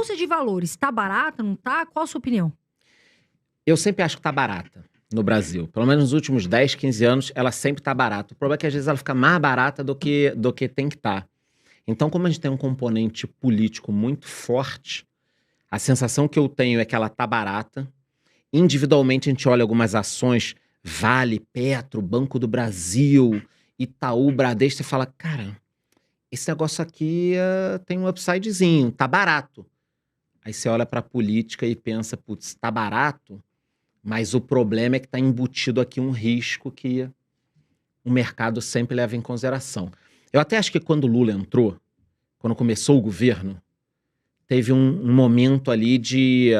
Bolsa de valores, tá barata, não tá? Qual a sua opinião? Eu sempre acho que tá barata no Brasil. Pelo menos nos últimos 10, 15 anos, ela sempre tá barata. O problema é que às vezes ela fica mais barata do que tem que estar. Então, como a gente tem um componente político muito forte, a sensação que eu tenho é que ela tá barata. Individualmente, a gente olha algumas ações, Vale, Petro, Banco do Brasil, Itaú, Bradesco, e fala, cara, esse negócio aqui tem um upsidezinho, tá barato. Aí você olha pra política e pensa, putz, tá barato, mas o problema é que tá embutido aqui um risco que o mercado sempre leva em consideração. Eu até acho que quando o Lula entrou, quando começou o governo, teve um momento ali de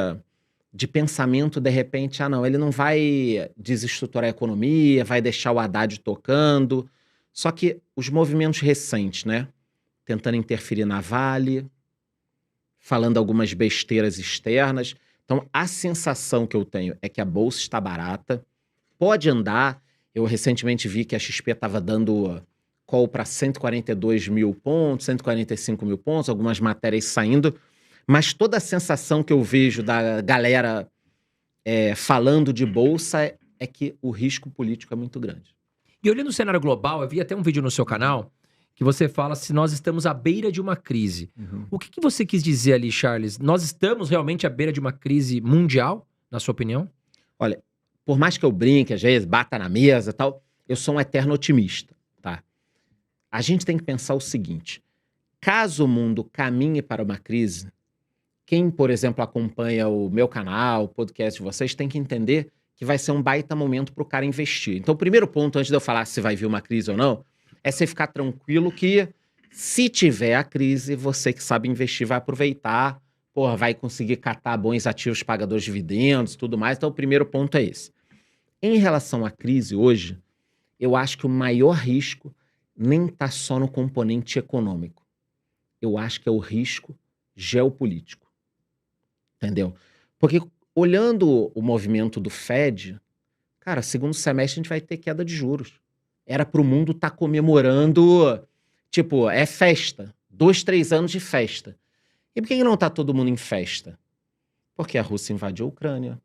pensamento, de repente, não, ele não vai desestruturar a economia, vai deixar o Haddad tocando. Só que os movimentos recentes, né? Tentando interferir na Vale, falando algumas besteiras externas. Então, a sensação que eu tenho é que a bolsa está barata, pode andar. Eu recentemente vi que a XP estava dando call para 142 mil pontos, 145 mil pontos, algumas matérias saindo, mas toda a sensação que eu vejo da galera falando de bolsa é que o risco político é muito grande. E olhando o cenário global, eu vi até um vídeo no seu canal que você fala se nós estamos à beira de uma crise. O que você quis dizer ali, Charles? Nós estamos realmente à beira de uma crise mundial, na sua opinião? Olha, por mais que eu brinque, às vezes, bata na mesa e tal, eu sou um eterno otimista, tá? A gente tem que pensar o seguinte, caso o mundo caminhe para uma crise, quem, por exemplo, acompanha o meu canal, o podcast de vocês, tem que entender que vai ser um baita momento para o cara investir. Então, o primeiro ponto, antes de eu falar se vai vir uma crise ou não, é você ficar tranquilo que, se tiver a crise, você que sabe investir vai aproveitar, vai conseguir catar bons ativos pagadores de dividendos e tudo mais. Então, o primeiro ponto é esse. Em relação à crise hoje, eu acho que o maior risco nem está só no componente econômico. Eu acho que é o risco geopolítico. Entendeu? Porque olhando o movimento do Fed, cara, segundo semestre a gente vai ter queda de juros. Era pro mundo estar comemorando, tipo, é festa. 2, 3 anos de festa. E por que não tá todo mundo em festa? Porque a Rússia invadiu a Ucrânia.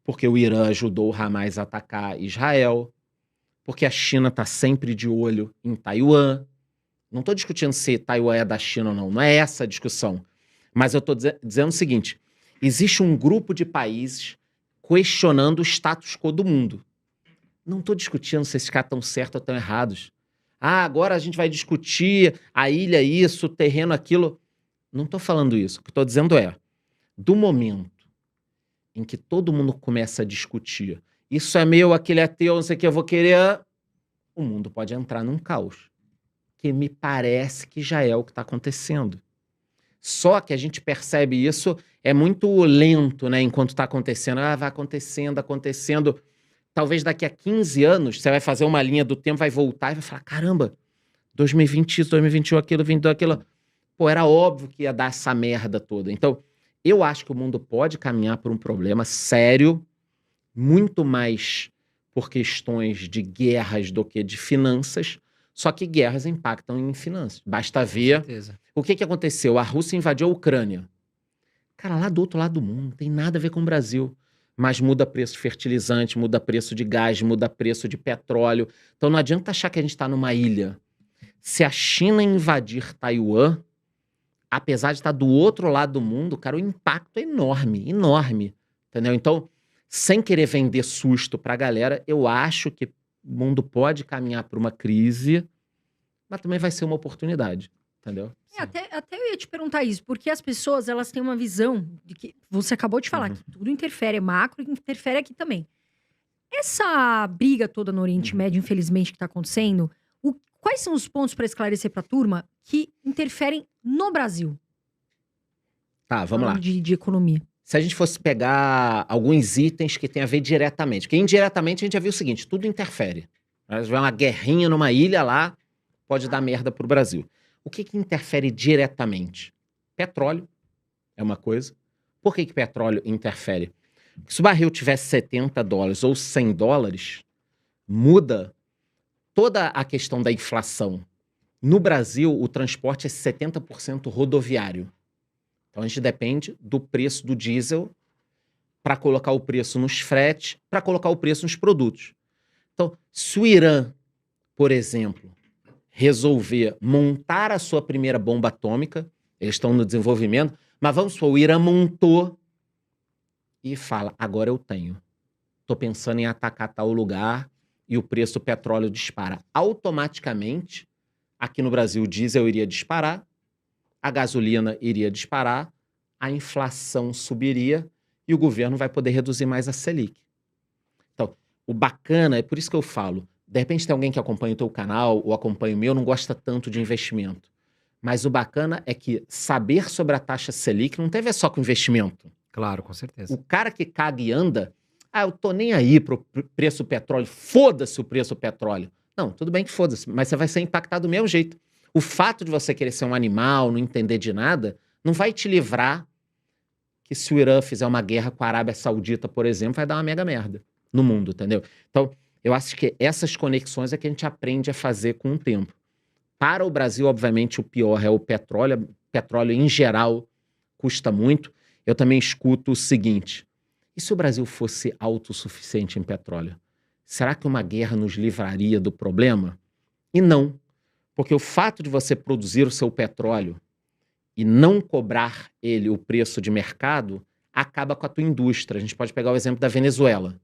Porque o Irã ajudou o Hamas a atacar Israel. Porque a China tá sempre de olho em Taiwan. Não tô discutindo se Taiwan é da China ou não. Não é essa a discussão. Mas eu tô dizendo o seguinte. Existe um grupo de países questionando o status quo do mundo. Não estou discutindo se esses caras estão certos ou estão errados. Agora a gente vai discutir a ilha isso, o terreno aquilo. Não estou falando isso. O que estou dizendo é, do momento em que todo mundo começa a discutir, isso é meu, aquele é teu, não sei o que eu vou querer, o mundo pode entrar num caos. Que me parece que já é o que está acontecendo. Só que a gente percebe isso, é muito lento, né? Enquanto está acontecendo. Vai acontecendo. Talvez daqui a 15 anos, você vai fazer uma linha do tempo, vai voltar e vai falar, caramba, 2020 isso, 2021 aquilo, 2022 aquilo. Era óbvio que ia dar essa merda toda. Então, eu acho que o mundo pode caminhar por um problema sério, muito mais por questões de guerras do que de finanças, só que guerras impactam em finanças. Basta ver o que aconteceu. A Rússia invadiu a Ucrânia. Cara, lá do outro lado do mundo, não tem nada a ver com o Brasil. Mas muda preço de fertilizante, muda preço de gás, muda preço de petróleo. Então não adianta achar que a gente está numa ilha. Se a China invadir Taiwan, apesar de estar do outro lado do mundo, cara, o impacto é enorme, enorme. Entendeu? Então, sem querer vender susto pra galera, eu acho que o mundo pode caminhar para uma crise, mas também vai ser uma oportunidade. Entendeu? Até eu ia te perguntar isso, porque as pessoas, elas têm uma visão de que, você acabou de falar, que tudo interfere, é macro e interfere aqui também. Essa briga toda no Oriente Médio, infelizmente, que tá acontecendo, quais são os pontos para esclarecer pra turma que interferem no Brasil? Tá, vamos lá. De economia. Se a gente fosse pegar alguns itens que tem a ver diretamente, porque indiretamente a gente já viu o seguinte, tudo interfere. Se tiver uma guerrinha numa ilha lá, pode dar merda pro Brasil. O que interfere diretamente? Petróleo é uma coisa. Por que petróleo interfere? Porque se o barril tivesse $70 ou $100, muda toda a questão da inflação. No Brasil, o transporte é 70% rodoviário. Então a gente depende do preço do diesel para colocar o preço nos fretes, para colocar o preço nos produtos. Então, se o Irã, por exemplo, resolver montar a sua primeira bomba atômica, eles estão no desenvolvimento, mas vamos supor, o Irã montou e fala, agora eu tenho. Estou pensando em atacar tal lugar e o preço do petróleo dispara. Automaticamente, aqui no Brasil, o diesel iria disparar, a gasolina iria disparar, a inflação subiria e o governo vai poder reduzir mais a Selic. Então, o bacana, é por isso que eu falo, de repente tem alguém que acompanha o teu canal ou acompanha o meu, não gosta tanto de investimento. Mas o bacana é que saber sobre a taxa Selic não tem a ver só com investimento. Claro, com certeza. O cara que caga e anda, eu tô nem aí pro preço do petróleo, foda-se o preço do petróleo. Não, tudo bem que foda-se, mas você vai ser impactado do mesmo jeito. O fato de você querer ser um animal, não entender de nada, não vai te livrar que se o Irã fizer uma guerra com a Arábia Saudita, por exemplo, vai dar uma mega merda no mundo, entendeu? Então, eu acho que essas conexões é que a gente aprende a fazer com o tempo. Para o Brasil, obviamente, o pior é o petróleo. Petróleo, em geral, custa muito. Eu também escuto o seguinte, e se o Brasil fosse autossuficiente em petróleo? Será que uma guerra nos livraria do problema? E não, porque o fato de você produzir o seu petróleo e não cobrar ele o preço de mercado, acaba com a tua indústria. A gente pode pegar o exemplo da Venezuela.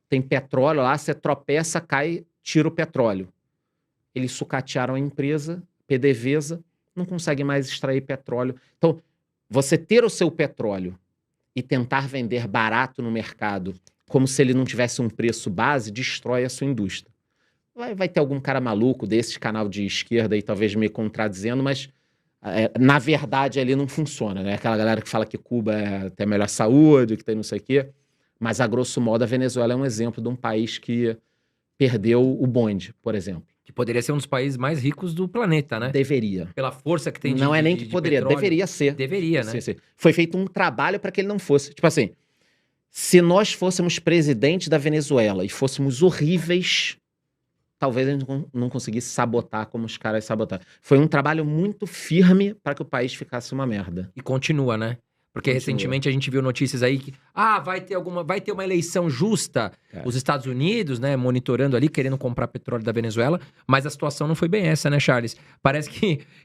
Tem petróleo lá, você tropeça, cai, tira o petróleo. Eles sucatearam a empresa, PDVSA, não consegue mais extrair petróleo. Então, você ter o seu petróleo e tentar vender barato no mercado, como se ele não tivesse um preço base, destrói a sua indústria. Vai ter algum cara maluco desse canal de esquerda aí, talvez me contradizendo, mas na verdade ali não funciona, né? Aquela galera que fala que Cuba tem a melhor saúde, que tem não sei o quê, mas a grosso modo a Venezuela é um exemplo de um país que perdeu o bonde, por exemplo. Que poderia ser um dos países mais ricos do planeta, né? Deveria. Pela força que tem Não é nem que poderia, petróleo. deveria ser. Deveria, né? Sim, sim. Foi feito um trabalho para que ele não fosse. Tipo assim, se nós fôssemos presidente da Venezuela e fôssemos horríveis, talvez a gente não conseguisse sabotar como os caras sabotaram. Foi um trabalho muito firme para que o país ficasse uma merda. E continua, né? Porque Continua. recentemente a gente viu notícias aí que vai ter uma eleição justa, os Estados Unidos, né, monitorando ali, querendo comprar petróleo da Venezuela, mas a situação não foi bem essa, né, Charles? Parece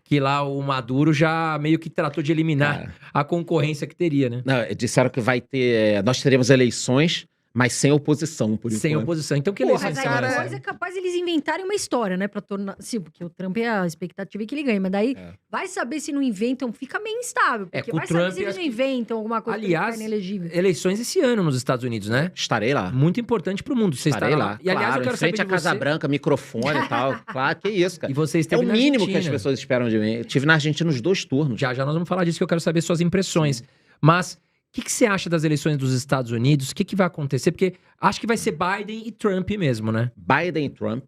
que lá o Maduro já meio que tratou de eliminar a concorrência que teria, né? Não, disseram que vai ter, nós teremos eleições, mas sem oposição, por Sem enquanto. oposição. Então que Porra, eleições mas são aí essas? depois é capaz eles inventarem uma história, né? Pra tornar. Sim, porque o Trump é a expectativa é que ele ganhe. Mas daí vai saber se não inventam, fica meio instável. Porque com o vai Trump, saber se eles acho não que- inventam alguma coisa Aliás, pra ele ficar inelegível. eleições esse ano nos Estados Unidos, né? Estarei lá. Muito importante pro mundo. Você Estarei estará lá. E aliás, claro, eu quero em frente saber à de Casa você. Branca, microfone e tal. Claro, que isso, cara. E você É esteve o na mínimo que as Argentina. pessoas esperam de mim. Eu estive na Argentina nos 2 turnos. Já nós vamos falar disso, que eu quero saber suas impressões. Mas o que você acha das eleições dos Estados Unidos? O que vai acontecer? Porque acho que vai ser Biden e Trump mesmo, né? Biden e Trump.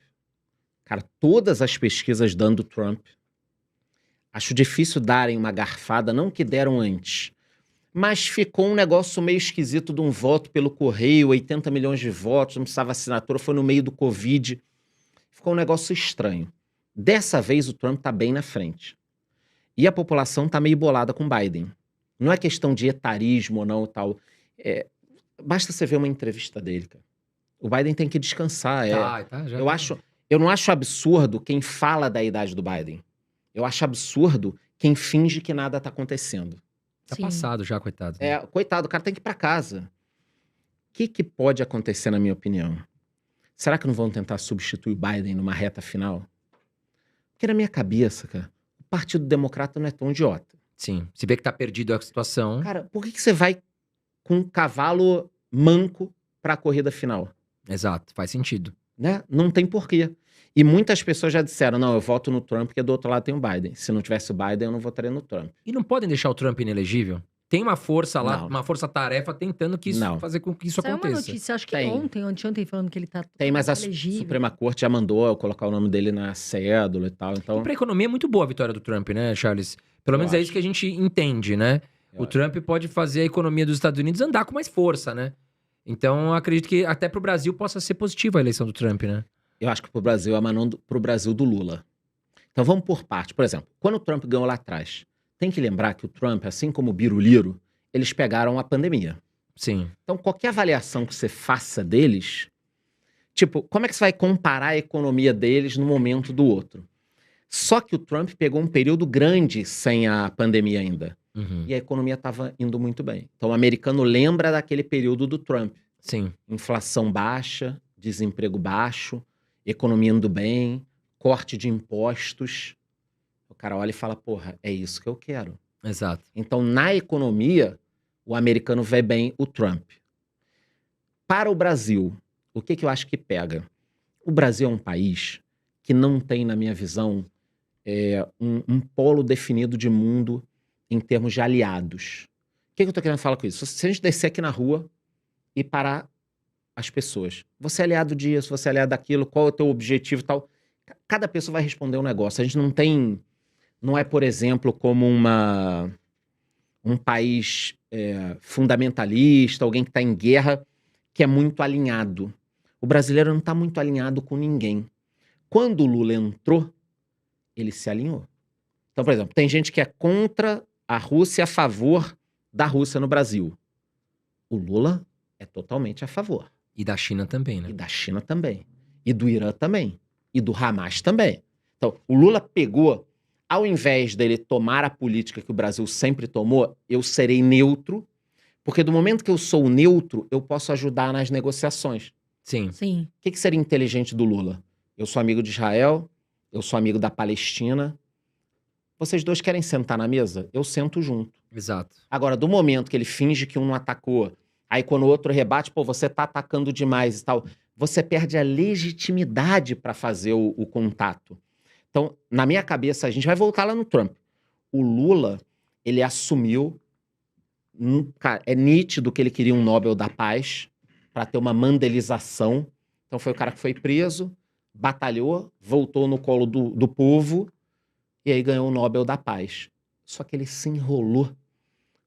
Cara, todas as pesquisas dando Trump. Acho difícil darem uma garfada, não que deram antes. Mas ficou um negócio meio esquisito de um voto pelo correio, 80 milhões de votos, não precisava assinatura, foi no meio do Covid. Ficou um negócio estranho. Dessa vez o Trump tá bem na frente. E a população tá meio bolada com Biden. Não é questão de etarismo ou não e tal. Basta você ver uma entrevista dele, cara. O Biden tem que descansar. Eu não acho absurdo quem fala da idade do Biden. Eu acho absurdo quem finge que nada tá acontecendo. Tá Sim. passado já, coitado. né? Coitado, o cara tem que ir pra casa. O que pode acontecer, na minha opinião? Será que não vão tentar substituir o Biden numa reta final? Porque na minha cabeça, cara, o Partido Democrata não é tão idiota. Sim. Se vê que tá perdido a situação. Cara, por que você vai com um cavalo manco pra corrida final? Exato, faz sentido. Né? Não tem porquê. E muitas pessoas já disseram, não, eu voto no Trump porque do outro lado tem o Biden. Se não tivesse o Biden, eu não votaria no Trump. E não podem deixar o Trump inelegível? Tem uma força lá, Não. uma força-tarefa tentando fazer com que isso Saiu uma aconteça. notícia, acho que Tem. ontem ou anteontem, falando que ele tá Tem, mas a elegível. Suprema Corte já mandou eu colocar o nome dele na cédula e tal. Então, E pra economia é muito boa a vitória do Trump, né, Charles? Pelo menos é isso que a gente entende, né? O Trump pode fazer a economia dos Estados Unidos andar com mais força, né? Então, eu acredito que até pro Brasil possa ser positiva a eleição do Trump, né? eu acho que pro Brasil é a mão pro Brasil do Lula. Então vamos por parte. Por exemplo, quando o Trump ganhou lá atrás, tem que lembrar que o Trump, assim como o Biruliro, eles pegaram a pandemia. Sim. Então, qualquer avaliação que você faça deles, tipo, como é que você vai comparar a economia deles no momento do outro? Só que o Trump pegou um período grande sem a pandemia ainda. Uhum. E a economia estava indo muito bem. Então, o americano lembra daquele período do Trump. Sim. Inflação baixa, desemprego baixo, economia indo bem, corte de impostos. O cara olha e fala, porra, é isso que eu quero. Exato. Então, na economia, o americano vê bem o Trump. Para o Brasil, o que eu acho que pega? O Brasil é um país que não tem, na minha visão, um polo definido de mundo em termos de aliados. O que eu tô querendo falar com isso? Se a gente descer aqui na rua e parar as pessoas, você é aliado disso, você é aliado daquilo, qual é o teu objetivo e tal, cada pessoa vai responder um negócio. A gente não tem, não é, por exemplo, como um país fundamentalista, alguém que está em guerra, que é muito alinhado. O brasileiro não está muito alinhado com ninguém. Quando o Lula entrou, ele se alinhou. Então, por exemplo, tem gente que é contra a Rússia e a favor da Rússia no Brasil. O Lula é totalmente a favor. E da China também, E né? da China também. E do Irã também. E do Hamas também. Então, o Lula pegou, ao invés dele tomar a política que o Brasil sempre tomou, eu serei neutro, porque do momento que eu sou neutro, eu posso ajudar nas negociações. Sim. Sim. O que seria inteligente do Lula? Eu sou amigo de Israel, eu sou amigo da Palestina. Vocês dois querem sentar na mesa? Eu sento junto. Exato. Agora, do momento que ele finge que um não atacou, aí quando o outro rebate, pô, você tá atacando demais e tal, você perde a legitimidade para fazer o contato. Então, na minha cabeça, a gente vai voltar lá no Trump. O Lula, ele assumiu, cara, é nítido que ele queria um Nobel da Paz para ter uma mandelização. Então foi o cara que foi preso, batalhou, voltou no colo do povo e aí ganhou o Nobel da Paz. Só que ele se enrolou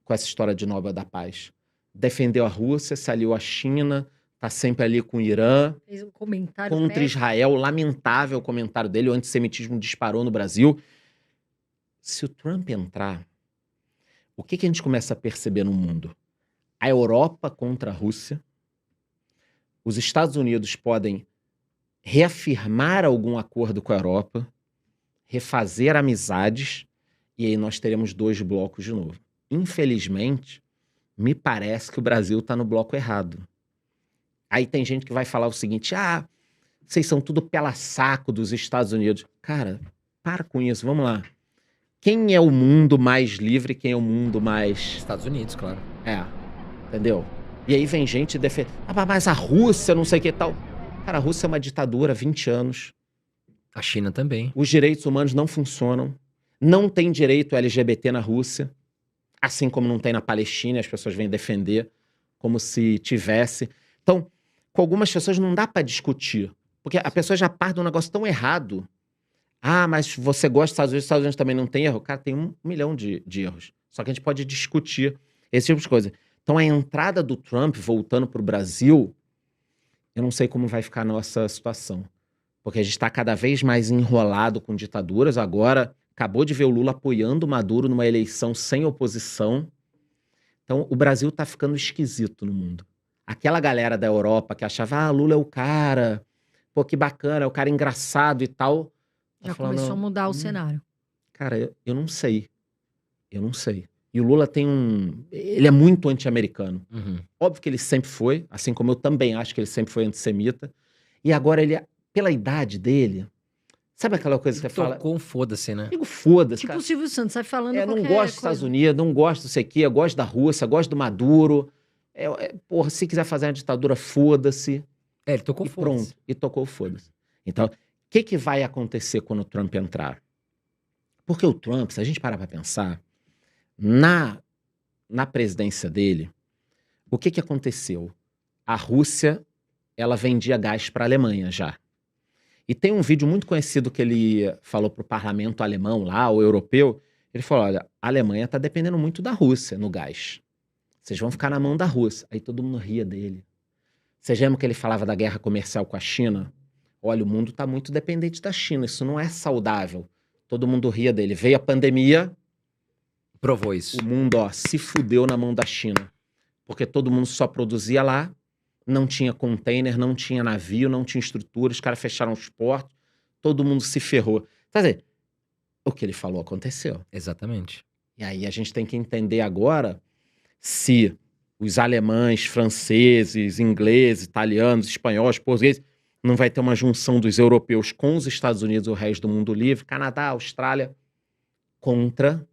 com essa história de Nobel da Paz. Defendeu a Rússia, se aliou à China, tá sempre ali com o Irã, Fez um comentário contra péssimo. Israel, lamentável o comentário dele, o antissemitismo disparou no Brasil. Se o Trump entrar, o que a gente começa a perceber no mundo? A Europa contra a Rússia, os Estados Unidos podem reafirmar algum acordo com a Europa, refazer amizades, e aí nós teremos dois blocos de novo. Infelizmente, me parece que o Brasil está no bloco errado. Aí tem gente que vai falar o seguinte, vocês são tudo pela saco dos Estados Unidos. Cara, para com isso, vamos lá. Quem é o mundo mais livre, quem é o mundo mais... Estados Unidos, claro. Entendeu? E aí vem gente defender, mas a Rússia, não sei o que tal. Cara, a Rússia é uma ditadura há 20 anos. A China também. Os direitos humanos não funcionam. Não tem direito LGBT na Rússia. Assim como não tem na Palestina, as pessoas vêm defender como se tivesse. Então, com algumas pessoas não dá pra discutir. Porque a pessoa já parte de um negócio tão errado. Mas você gosta dos Estados Unidos também não tem erro? Cara, tem 1 milhão de erros. Só que a gente pode discutir esse tipo de coisa. Então, a entrada do Trump voltando pro Brasil, eu não sei como vai ficar a nossa situação. Porque a gente está cada vez mais enrolado com ditaduras. Agora, acabou de ver o Lula apoiando o Maduro numa eleição sem oposição. Então, o Brasil está ficando esquisito no mundo. Aquela galera da Europa que achava, Lula é o cara, pô, que bacana, é o cara engraçado e tal. Já começou a mudar o cenário. Cara, eu não sei. Eu não sei. E o Lula tem ele é muito anti-americano. Uhum. Óbvio que ele sempre foi, assim como eu também acho que ele sempre foi antissemita. E agora ele, pela idade dele, sabe aquela coisa que você fala? Tocou um foda-se, né? Digo, foda-se, Tipo cara. o Silvio Santos, sai falando Não qualquer gosto dos Estados coisa. Unidos, não gosto disso aqui, eu gosto da Rússia, gosto do Maduro. Porra, se quiser fazer uma ditadura, foda-se. Ele tocou E foda-se. pronto, e tocou foda-se. Então, o que vai acontecer quando o Trump entrar? Porque o Trump, se a gente parar pra pensar, na presidência dele, o que aconteceu? A Rússia, ela vendia gás para a Alemanha já. E tem um vídeo muito conhecido que ele falou pro parlamento alemão lá, o europeu. Ele falou, olha, a Alemanha tá dependendo muito da Rússia no gás. Vocês vão ficar na mão da Rússia. Aí todo mundo ria dele. Vocês lembram que ele falava da guerra comercial com a China? Olha, o mundo tá muito dependente da China, isso não é saudável. Todo mundo ria dele. Veio a pandemia, Provou isso. O mundo, ó, se fudeu na mão da China. Porque todo mundo só produzia lá, não tinha container, não tinha navio, não tinha estrutura, os caras fecharam os portos, todo mundo se ferrou. Quer dizer, o que ele falou aconteceu. Exatamente. E aí a gente tem que entender agora se os alemães, franceses, ingleses, italianos, espanhóis, portugueses, não vai ter uma junção dos europeus com os Estados Unidos e o resto do mundo livre, Canadá, Austrália, contra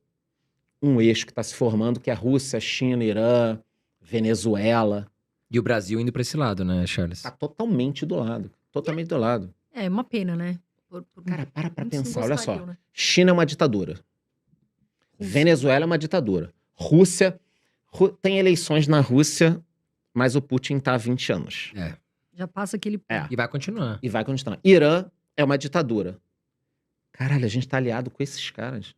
um eixo que está se formando, que é Rússia, China, Irã, Venezuela. E o Brasil indo pra esse lado, né, Charles? Está totalmente do lado. Totalmente do lado. É uma pena, né? Cara, para muitos não pensar, olha só. gostariam, né? China é uma ditadura. Venezuela é uma ditadura. Rússia... Tem eleições na Rússia, mas o Putin tá há 20 anos. Já passa aquele... É. E vai continuar. E vai continuar. Irã é uma ditadura. Caralho, a gente tá aliado com esses caras.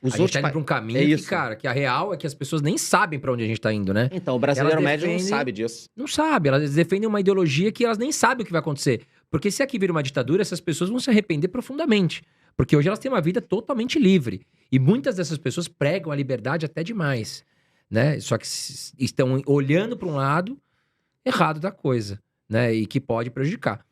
Os A gente tá indo pra um caminho É que, isso. cara, que a real é que as pessoas nem sabem pra onde a gente tá indo, né? Então, o brasileiro Elas médio não defendem- sabe disso. Não sabe, elas defendem uma ideologia que elas nem sabem o que vai acontecer. Porque se aqui vira uma ditadura, essas pessoas vão se arrepender profundamente. Porque hoje elas têm uma vida totalmente livre. E muitas dessas pessoas pregam a liberdade até demais, né? Só que estão olhando para um lado errado da coisa, né? E que pode prejudicar.